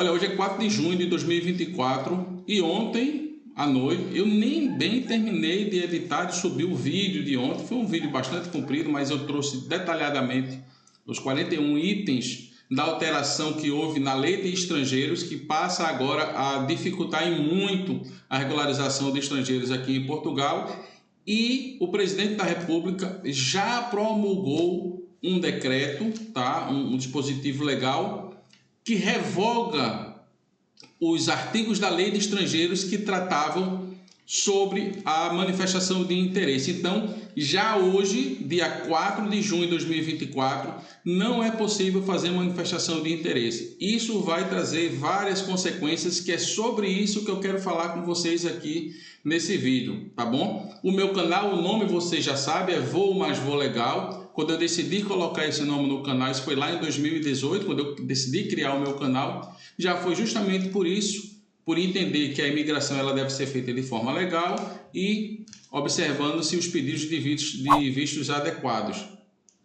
Olha, hoje é 4 de junho de 2024 e ontem à noite eu nem bem terminei de editar, de subir o vídeo de ontem. Foi um vídeo bastante comprido, mas eu trouxe detalhadamente os 41 itens da alteração que houve na lei de estrangeiros, que passa agora a dificultar em muito a regularização de estrangeiros aqui em Portugal. E o presidente da República já promulgou um decreto, tá? Um dispositivo legal que revoga os artigos da lei de estrangeiros que tratavam sobre a manifestação de interesse. Então, já hoje, dia 4 de junho de 2024, não é possível fazer manifestação de interesse. Isso vai trazer várias consequências, que é sobre isso que eu quero falar com vocês aqui nesse vídeo, tá bom? O meu canal, o nome você já sabe, é Voo Mais Voo Legal. Quando eu decidi colocar esse nome no canal, isso foi lá em 2018, quando eu decidi criar o meu canal, já foi justamente por isso, por entender que a imigração ela deve ser feita de forma legal e observando se os pedidos de vistos adequados.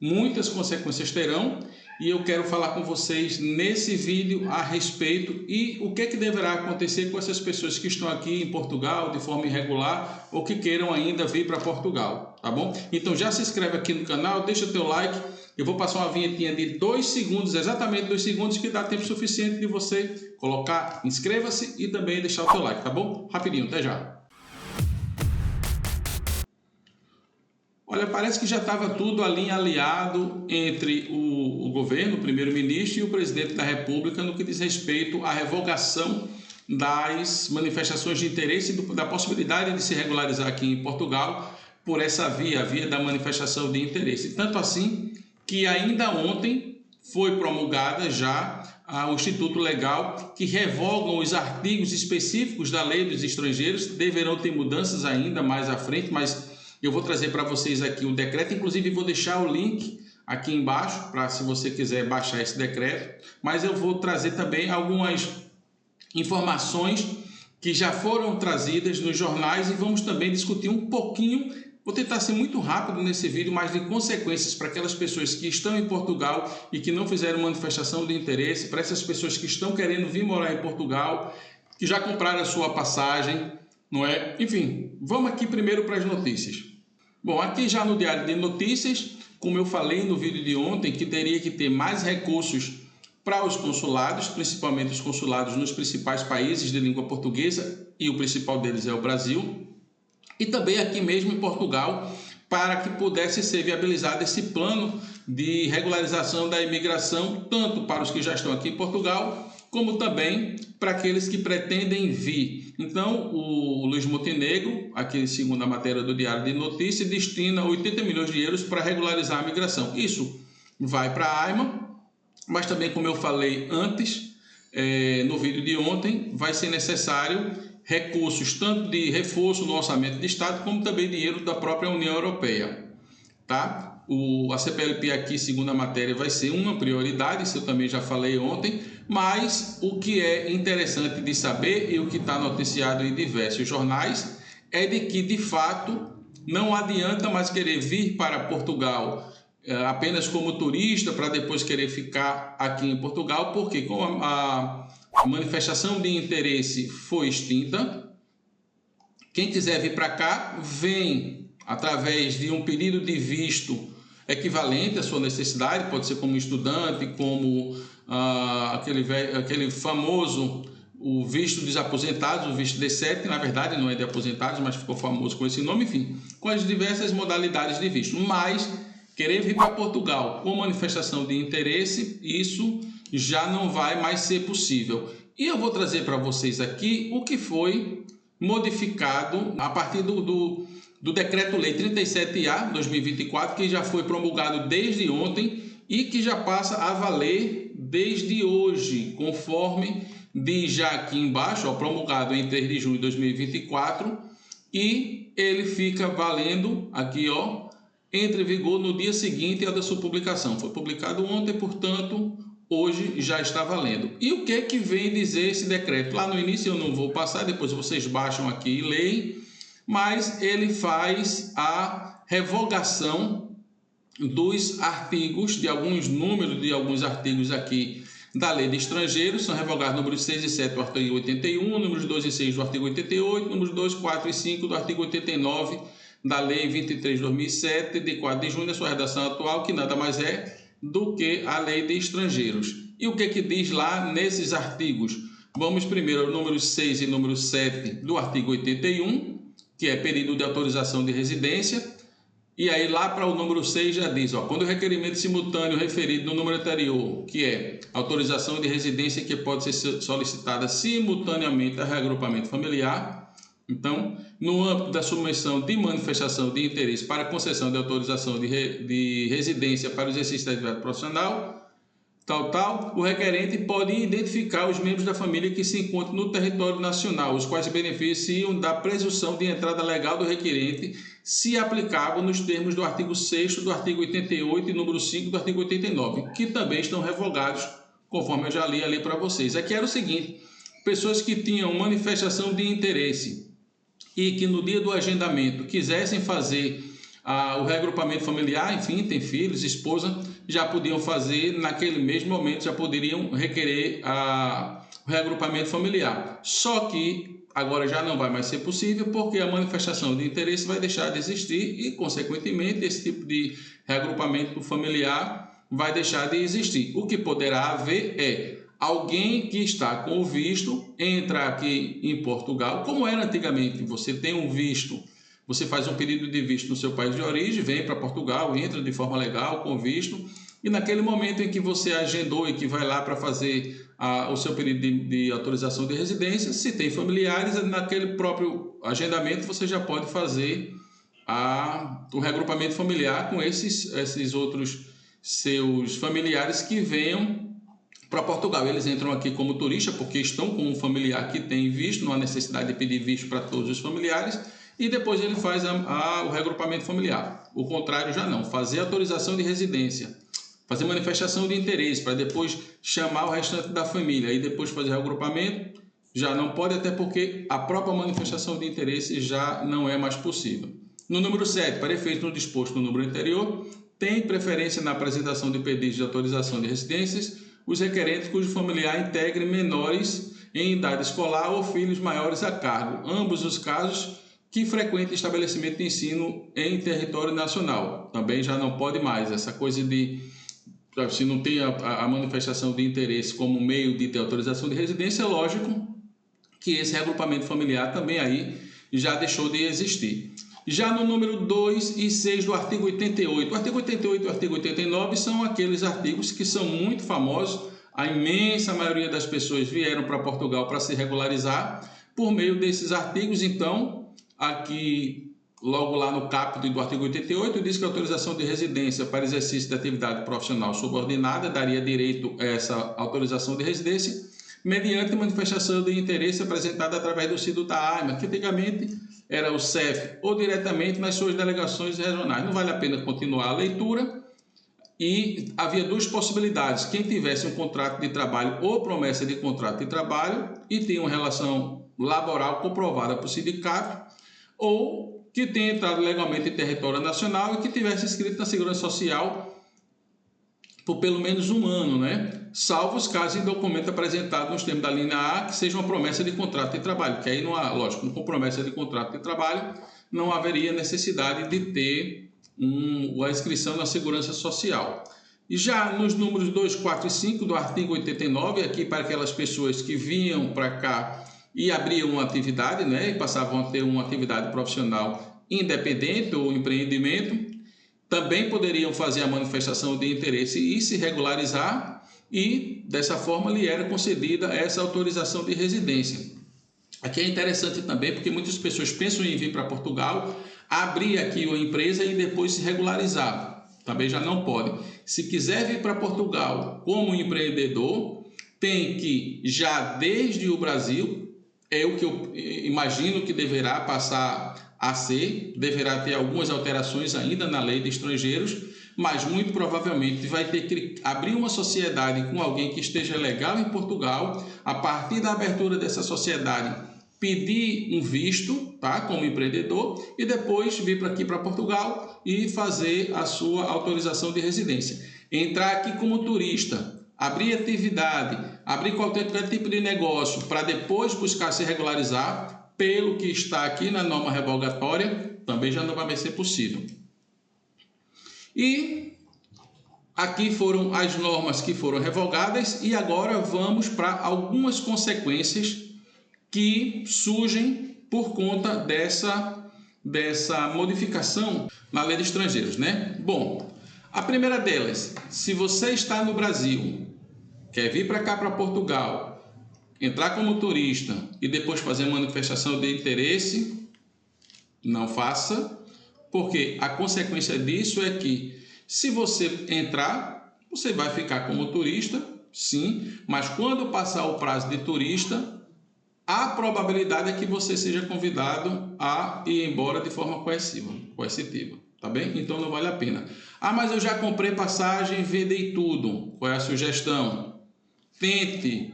Muitas consequências terão e eu quero falar com vocês nesse vídeo a respeito e o que deverá acontecer com essas pessoas que estão aqui em Portugal de forma irregular ou que queiram ainda vir para Portugal, tá bom? Então já se inscreve aqui no canal, deixa teu like, eu vou passar uma vinhetinha de 2 segundos, exatamente 2 segundos, que dá tempo suficiente de você colocar, inscreva-se e também deixar o teu like, tá bom? Rapidinho, até já! Olha, parece que já estava tudo ali alinhado entre o governo, o primeiro-ministro e o presidente da República no que diz respeito à revogação das manifestações de interesse e da possibilidade de se regularizar aqui em Portugal por essa via, a via da manifestação de interesse. Tanto assim que ainda ontem foi promulgada já o Instituto Legal que revogam os artigos específicos da Lei dos Estrangeiros. Deverão ter mudanças ainda mais à frente, mas eu vou trazer para vocês aqui o decreto, inclusive vou deixar o link aqui embaixo, para se você quiser baixar esse decreto, mas eu vou trazer também algumas informações que já foram trazidas nos jornais e vamos também discutir um pouquinho, vou tentar ser muito rápido nesse vídeo, mas de consequências para aquelas pessoas que estão em Portugal e que não fizeram manifestação de interesse, para essas pessoas que estão querendo vir morar em Portugal, que já compraram a sua passagem, não é? Enfim, vamos aqui primeiro para as notícias. Bom, aqui já no Diário de Notícias, como eu falei no vídeo de ontem, que teria que ter mais recursos para os consulados, principalmente os consulados nos principais países de língua portuguesa, e o principal deles é o Brasil, e também aqui mesmo em Portugal, para que pudesse ser viabilizado esse plano de regularização da imigração, tanto para os que já estão aqui em Portugal, como também para aqueles que pretendem vir. Então, o Luís Montenegro, aqui segundo a matéria do Diário de Notícias, destina 80 milhões de euros para regularizar a migração. Isso vai para a AIMA, mas também, como eu falei antes, no vídeo de ontem, vai ser necessário recursos tanto de reforço no orçamento de Estado, como também dinheiro da própria União Europeia, tá? A CPLP aqui, segundo a matéria, vai ser uma prioridade, isso eu também já falei ontem, mas o que é interessante de saber e o que está noticiado em diversos jornais é de que, de fato, não adianta mais querer vir para Portugal apenas como turista para depois querer ficar aqui em Portugal, porque como a manifestação de interesse foi extinta, quem quiser vir para cá vem através de um pedido de visto equivalente à sua necessidade, pode ser como estudante, como aquele famoso o visto dos aposentados, o visto D7, que na verdade não é de aposentados, mas ficou famoso com esse nome, enfim, com as diversas modalidades de visto. Mas querer vir para Portugal com manifestação de interesse, isso já não vai mais ser possível. E eu vou trazer para vocês aqui o que foi modificado a partir do Decreto-Lei 37A 2024, que já foi promulgado desde ontem e que já passa a valer desde hoje, conforme diz já aqui embaixo, promulgado em 3 de junho de 2024, e ele fica valendo aqui, entre vigor no dia seguinte da sua publicação. Foi publicado ontem, portanto, hoje já está valendo. E o que vem dizer esse decreto? Lá no início eu não vou passar, depois vocês baixam aqui e leem, mas ele faz a revogação dos artigos, de alguns números de alguns artigos aqui da Lei de Estrangeiros, são revogados números 6 e 7 do artigo 81, números 2 e 6 do artigo 88, números 2, 4 e 5 do artigo 89 da Lei 23 de 2007, de 4 de junho, da sua redação atual, que nada mais é do que a Lei de Estrangeiros. E o que diz lá nesses artigos? Vamos primeiro ao número 6 e número 7 do artigo 81, que é período de autorização de residência. E aí lá para o número 6 já diz, quando o requerimento simultâneo referido no número anterior, que é autorização de residência que pode ser solicitada simultaneamente a reagrupamento familiar, então, no âmbito da submissão de manifestação de interesse para concessão de autorização de residência para o exercício da atividade profissional, o requerente pode identificar os membros da família que se encontram no território nacional, os quais se beneficiam da presunção de entrada legal do requerente, se aplicável nos termos do artigo 6º, do artigo 88 e número 5 do artigo 89, que também estão revogados, conforme eu já li ali para vocês. Aqui era o seguinte: pessoas que tinham manifestação de interesse e que no dia do agendamento quisessem fazer o reagrupamento familiar, enfim, tem filhos, esposa, já podiam fazer naquele mesmo momento, já poderiam requerer o reagrupamento familiar. Só que agora já não vai mais ser possível, porque a manifestação de interesse vai deixar de existir e, consequentemente, esse tipo de reagrupamento familiar vai deixar de existir. O que poderá haver é alguém que está com o visto, entra aqui em Portugal, como era antigamente. Você tem um visto, você faz um pedido de visto no seu país de origem, vem para Portugal, entra de forma legal com visto, e naquele momento em que você agendou e que vai lá para fazer o seu pedido de autorização de residência, se tem familiares, naquele próprio agendamento você já pode fazer o reagrupamento familiar com esses outros seus familiares que venham para Portugal. Eles entram aqui como turista porque estão com um familiar que tem visto, não há necessidade de pedir visto para todos os familiares, e depois ele faz o reagrupamento familiar. O contrário já não, fazer autorização de residência, fazer manifestação de interesse para depois chamar o restante da família e depois fazer reagrupamento, já não pode, até porque a própria manifestação de interesse já não é mais possível. No número 7, para efeito no disposto no número anterior, tem preferência na apresentação de pedidos de autorização de residências os requerentes cujo familiar integre menores em idade escolar ou filhos maiores a cargo, ambos os casos que frequentem estabelecimento de ensino em território nacional. Também já não pode mais essa coisa de, se não tem a manifestação de interesse como meio de ter autorização de residência, é lógico que esse reagrupamento familiar também aí já deixou de existir. Já no número 2 e 6 do artigo 88. O artigo 88 e o artigo 89 são aqueles artigos que são muito famosos. A imensa maioria das pessoas vieram para Portugal para se regularizar por meio desses artigos. Então, aqui, logo lá no caput do artigo 88, diz que a autorização de residência para exercício de atividade profissional subordinada daria direito a essa autorização de residência mediante manifestação de interesse apresentada através do CIDO da AIMA, que antigamente era o CEF, ou diretamente nas suas delegações regionais. Não vale a pena continuar a leitura. E havia duas possibilidades: quem tivesse um contrato de trabalho ou promessa de contrato de trabalho e tinha uma relação laboral comprovada por sindicato, ou que tenha entrado legalmente em território nacional e que tivesse inscrito na Segurança Social por pelo menos um ano, salvo os casos em documento apresentado nos termos da linha A, que seja uma promessa de contrato de trabalho, que aí não há, lógico, com promessa de contrato de trabalho, não haveria necessidade de ter a inscrição na Segurança Social. E já nos números 2, 4 e 5 do artigo 89, aqui para aquelas pessoas que vinham para cá e abriam uma atividade, e passavam a ter uma atividade profissional independente ou empreendimento, também poderiam fazer a manifestação de interesse e se regularizar, e dessa forma lhe era concedida essa autorização de residência. Aqui é interessante também porque muitas pessoas pensam em vir para Portugal, abrir aqui uma empresa e depois se regularizar. Também já não pode. Se quiser vir para Portugal como empreendedor, tem que, já desde o Brasil, é o que eu imagino que deverá passar a ser, deverá ter algumas alterações ainda na lei de estrangeiros, mas muito provavelmente vai ter que abrir uma sociedade com alguém que esteja legal em Portugal, a partir da abertura dessa sociedade pedir um visto, como empreendedor, e depois vir para aqui para Portugal e fazer a sua autorização de residência. Entrar aqui como turista, abrir atividade, abrir qualquer tipo de negócio para depois buscar se regularizar, pelo que está aqui na norma revogatória, também já não vai ser possível. E aqui foram as normas que foram revogadas e agora vamos para algumas consequências que surgem por conta dessa modificação na lei de estrangeiros, né? Bom, a primeira delas, se você está no Brasil, quer vir para cá, para Portugal, entrar como turista e depois fazer manifestação de interesse, não faça, porque a consequência disso é que se você entrar, você vai ficar como turista, sim, mas quando passar o prazo de turista, a probabilidade é que você seja convidado a ir embora de forma coercitiva, tá bem? Então não vale a pena. Ah, mas eu já comprei passagem, vendei tudo. Qual é a sugestão? Tente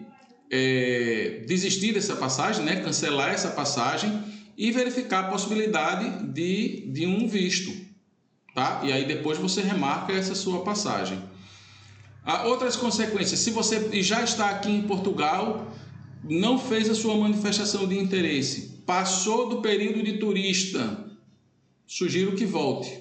desistir dessa passagem, né? Cancelar essa passagem e verificar a possibilidade de um visto, tá? E aí depois você remarca essa sua passagem. Outras consequências, se você já está aqui em Portugal, não fez a sua manifestação de interesse, passou do período de turista, sugiro que volte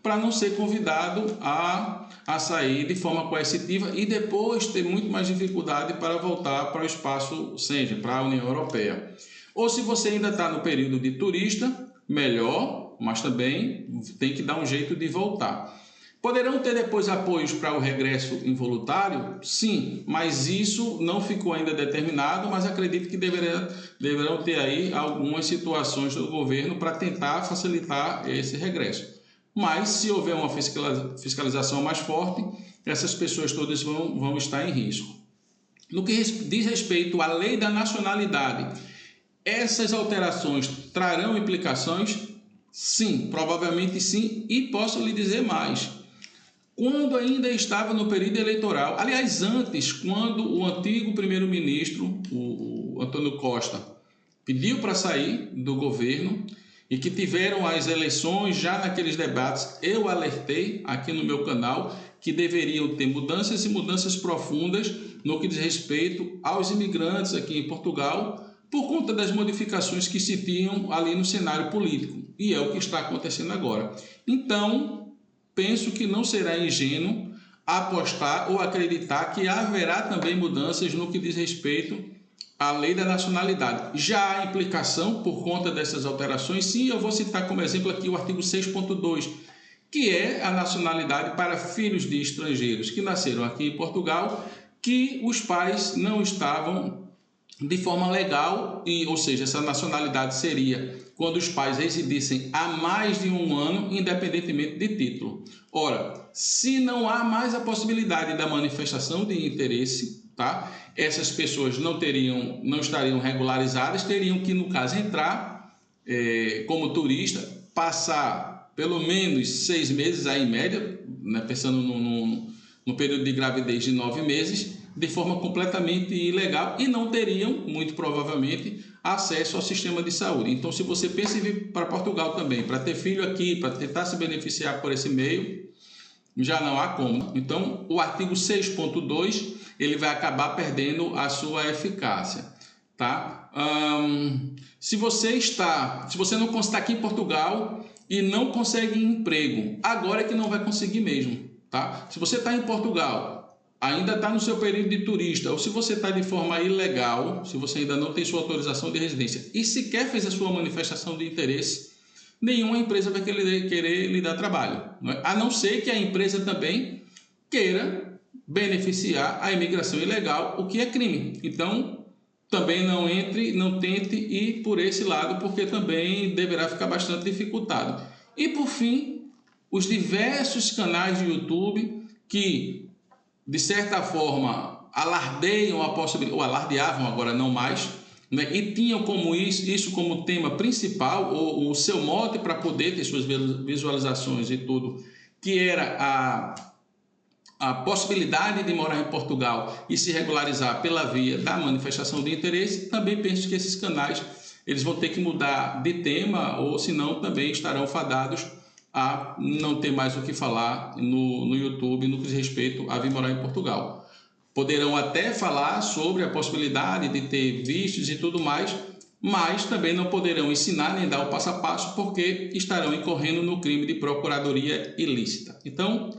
para não ser convidado a sair de forma coercitiva e depois ter muito mais dificuldade para voltar para o espaço Schengen, para a União Europeia. Ou se você ainda está no período de turista, melhor, mas também tem que dar um jeito de voltar. Poderão ter depois apoios para o regresso involuntário? Sim, mas isso não ficou ainda determinado, mas acredito que deverão ter aí algumas situações do governo para tentar facilitar esse regresso. Mas se houver uma fiscalização mais forte, essas pessoas todas vão estar em risco. No que diz respeito à lei da nacionalidade, essas alterações trarão implicações? Sim, provavelmente sim, e posso lhe dizer mais. Quando ainda estava no período eleitoral, aliás, antes, quando o antigo primeiro-ministro, o Antônio Costa, pediu para sair do governo e que tiveram as eleições, já naqueles debates, eu alertei aqui no meu canal que deveriam ter mudanças e mudanças profundas no que diz respeito aos imigrantes aqui em Portugal, por conta das modificações que se tinham ali no cenário político. E é o que está acontecendo agora. Então, penso que não será ingênuo apostar ou acreditar que haverá também mudanças no que diz respeito à lei da nacionalidade. Já há implicação por conta dessas alterações, sim, eu vou citar como exemplo aqui o artigo 6.2, que é a nacionalidade para filhos de estrangeiros que nasceram aqui em Portugal, que os pais não estavam de forma legal, ou seja, essa nacionalidade seria quando os pais residissem há mais de um ano, independentemente de título. Ora, se não há mais a possibilidade da manifestação de interesse, tá? Essas pessoas não estariam regularizadas, teriam que, no caso, entrar como turista, passar pelo menos 6 meses, aí, em média, né, pensando no período de gravidez de 9 meses, de forma completamente ilegal e não teriam, muito provavelmente, acesso ao sistema de saúde. Então, se você pensa em vir para Portugal também, para ter filho aqui, para tentar se beneficiar por esse meio, já não há como. Então, o artigo 6.2, ele vai acabar perdendo a sua eficácia, tá? Se você não está aqui em Portugal e não consegue emprego, agora é que não vai conseguir mesmo, tá? Se você está em Portugal, ainda está no seu período de turista, ou se você está de forma ilegal, se você ainda não tem sua autorização de residência e sequer fez a sua manifestação de interesse, nenhuma empresa vai querer lhe dar trabalho, não é? A não ser que a empresa também queira beneficiar a imigração ilegal, o que é crime. Então, também não tente ir por esse lado, porque também deverá ficar bastante dificultado. E, por fim, os diversos canais de YouTube que, de certa forma, alardeiam a possibilidade, ou alardeavam agora não mais, né? E tinham como isso como tema principal, ou o seu mote para poder ter suas visualizações e tudo, que era a possibilidade de morar em Portugal e se regularizar pela via da manifestação de interesse. Também penso que esses canais eles vão ter que mudar de tema, ou senão também estarão fadados a não ter mais o que falar no YouTube no que diz respeito a vir morar em Portugal. Poderão até falar sobre a possibilidade de ter vistos e tudo mais, mas também não poderão ensinar nem dar o passo a passo porque estarão incorrendo no crime de procuradoria ilícita. Então,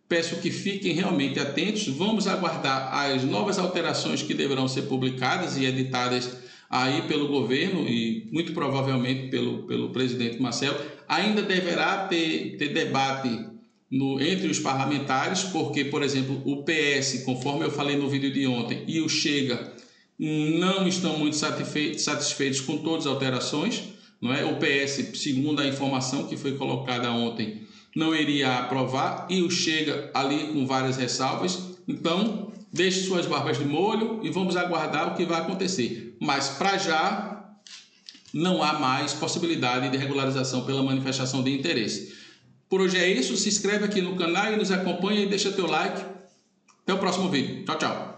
peço que fiquem realmente atentos. Vamos aguardar as novas alterações que deverão ser publicadas e editadas aí pelo governo e muito provavelmente pelo presidente Marcelo. Ainda deverá ter debate entre os parlamentares, porque, por exemplo, o PS, conforme eu falei no vídeo de ontem, e o Chega não estão muito satisfeitos com todas as alterações, não é? O PS, segundo a informação que foi colocada ontem, não iria aprovar, e o Chega ali com várias ressalvas. Então, deixe suas barbas de molho e vamos aguardar o que vai acontecer. Mas, para já, não há mais possibilidade de regularização pela manifestação de interesse. Por hoje é isso. Se inscreve aqui no canal e nos acompanha e deixa teu like. Até o próximo vídeo. Tchau, tchau.